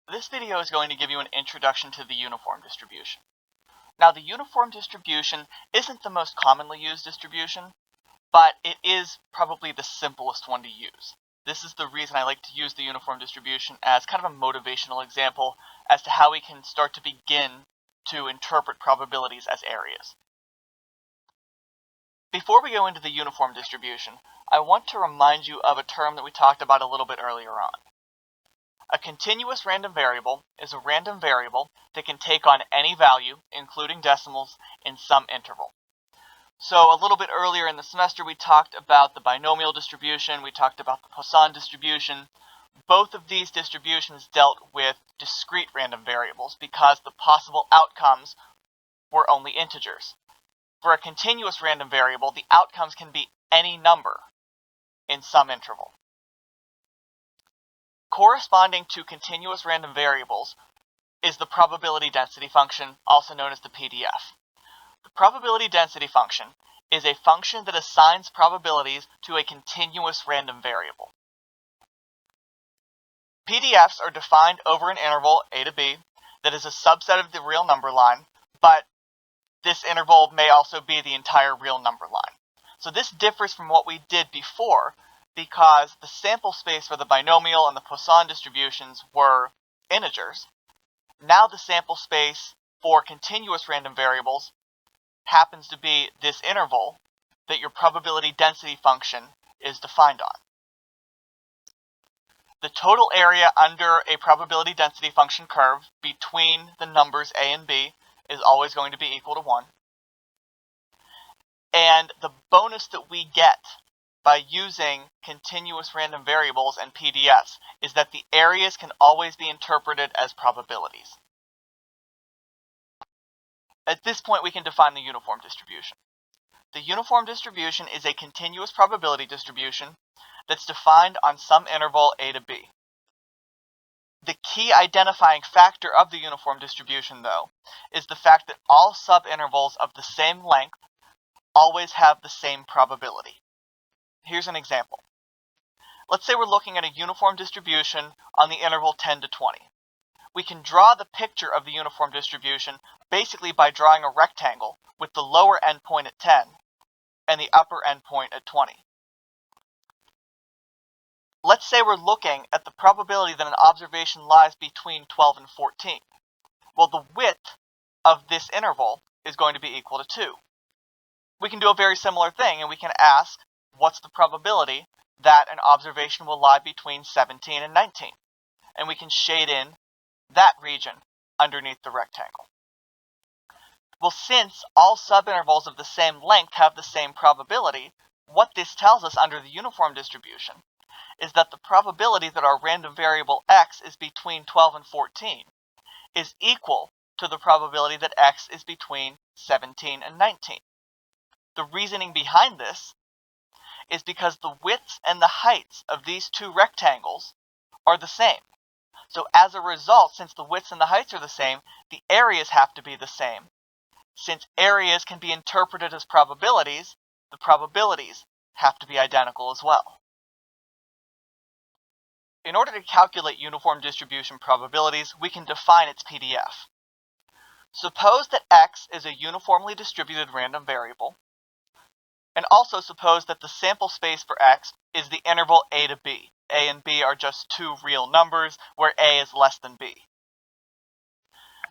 This video is going to give you an introduction to the uniform distribution. Now, the uniform distribution isn't the most commonly used distribution, but it is probably the simplest one to use. This is the reason I like to use the uniform distribution as kind of a motivational example as to how we can start to begin to interpret probabilities as areas. Before we go into the uniform distribution, I want to remind you of a term that we talked about a little bit earlier on. A continuous random variable is a random variable that can take on any value, including decimals, in some interval. So a little bit earlier in the semester we talked about the binomial distribution, we talked about the Poisson distribution. Both of these distributions dealt with discrete random variables because the possible outcomes were only integers. For a continuous random variable, the outcomes can be any number in some interval. Corresponding to continuous random variables is the probability density function, also known as the PDF. The probability density function is a function that assigns probabilities to a continuous random variable. PDFs are defined over an interval a to b that is a subset of the real number line, but this interval may also be the entire real number line. So this differs from what we did before because the sample space for the binomial and the Poisson distributions were integers. Now the sample space for continuous random variables happens to be this interval that your probability density function is defined on. The total area under a probability density function curve between the numbers a and b is always going to be equal to 1. And the bonus that we get by using continuous random variables and PDFs is that the areas can always be interpreted as probabilities. At this point, we can define the uniform distribution. The uniform distribution is a continuous probability distribution that's defined on some interval a to b. The key identifying factor of the uniform distribution, though, is the fact that all subintervals of the same length always have the same probability. Here's an example. Let's say we're looking at a uniform distribution on the interval 10 to 20. We can draw the picture of the uniform distribution basically by drawing a rectangle with the lower endpoint at 10 and the upper endpoint at 20. Let's say we're looking at the probability that an observation lies between 12 and 14. Well, the width of this interval is going to be equal to 2. We can do a very similar thing, and we can ask, what's the probability that an observation will lie between 17 and 19? And we can shade in that region underneath the rectangle. Well, since all subintervals of the same length have the same probability, what this tells us under the uniform distribution is that the probability that our random variable x is between 12 and 14 is equal to the probability that x is between 17 and 19. The reasoning behind this is because the widths and the heights of these two rectangles are the same. So as a result, since the widths and the heights are the same, the areas have to be the same. Since areas can be interpreted as probabilities, the probabilities have to be identical as well. In order to calculate uniform distribution probabilities, we can define its PDF. Suppose that x is a uniformly distributed random variable, and also suppose that the sample space for x is the interval a to b. A and b are just two real numbers where a is less than b.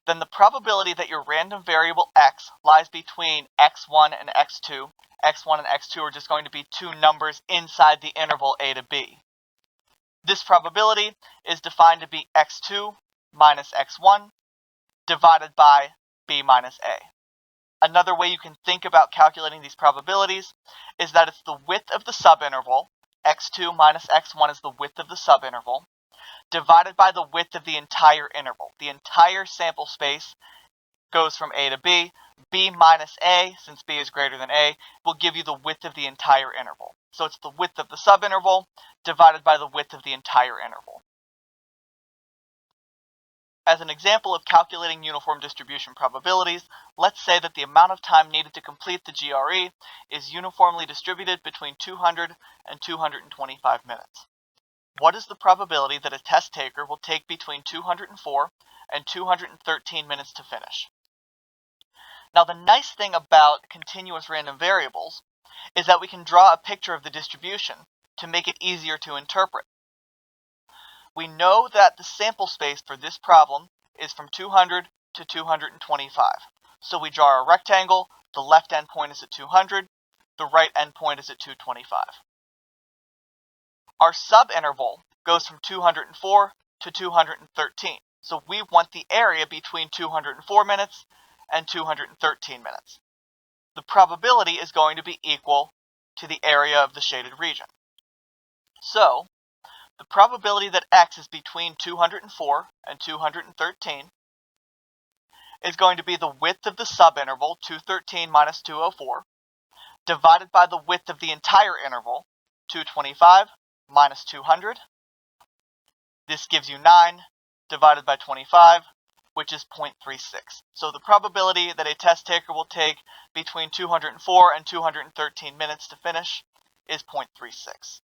Then the probability that your random variable x lies between x1 and x2. x1 and x2 are just going to be two numbers inside the interval a to b. This probability is defined to be x2 minus x1 divided by b minus a. Another way you can think about calculating these probabilities is that it's the width of the subinterval, x2 minus x1 is the width of the subinterval, divided by the width of the entire interval. The entire sample space goes from a to b. b minus a, since b is greater than a, will give you the width of the entire interval. So it's the width of the subinterval divided by the width of the entire interval. As an example of calculating uniform distribution probabilities, let's say that the amount of time needed to complete the GRE is uniformly distributed between 200 and 225 minutes. what is the probability that a test taker will take between 204 and 213 minutes to finish? Now, the nice thing about continuous random variables is that we can draw a picture of the distribution to make it easier to interpret. We know that the sample space for this problem is from 200 to 225. So we draw a rectangle, the left endpoint is at 200, the right endpoint is at 225. Our subinterval goes from 204 to 213. So we want the area between 204 minutes and 213 minutes. The probability is going to be equal to the area of the shaded region. So the probability that x is between 204 and 213 is going to be the width of the subinterval, 213 minus 204, divided by the width of the entire interval, 225 minus 200. This gives you 9 divided by 25, which is 0.36. So the probability that a test taker will take between 204 and 213 minutes to finish is 0.36.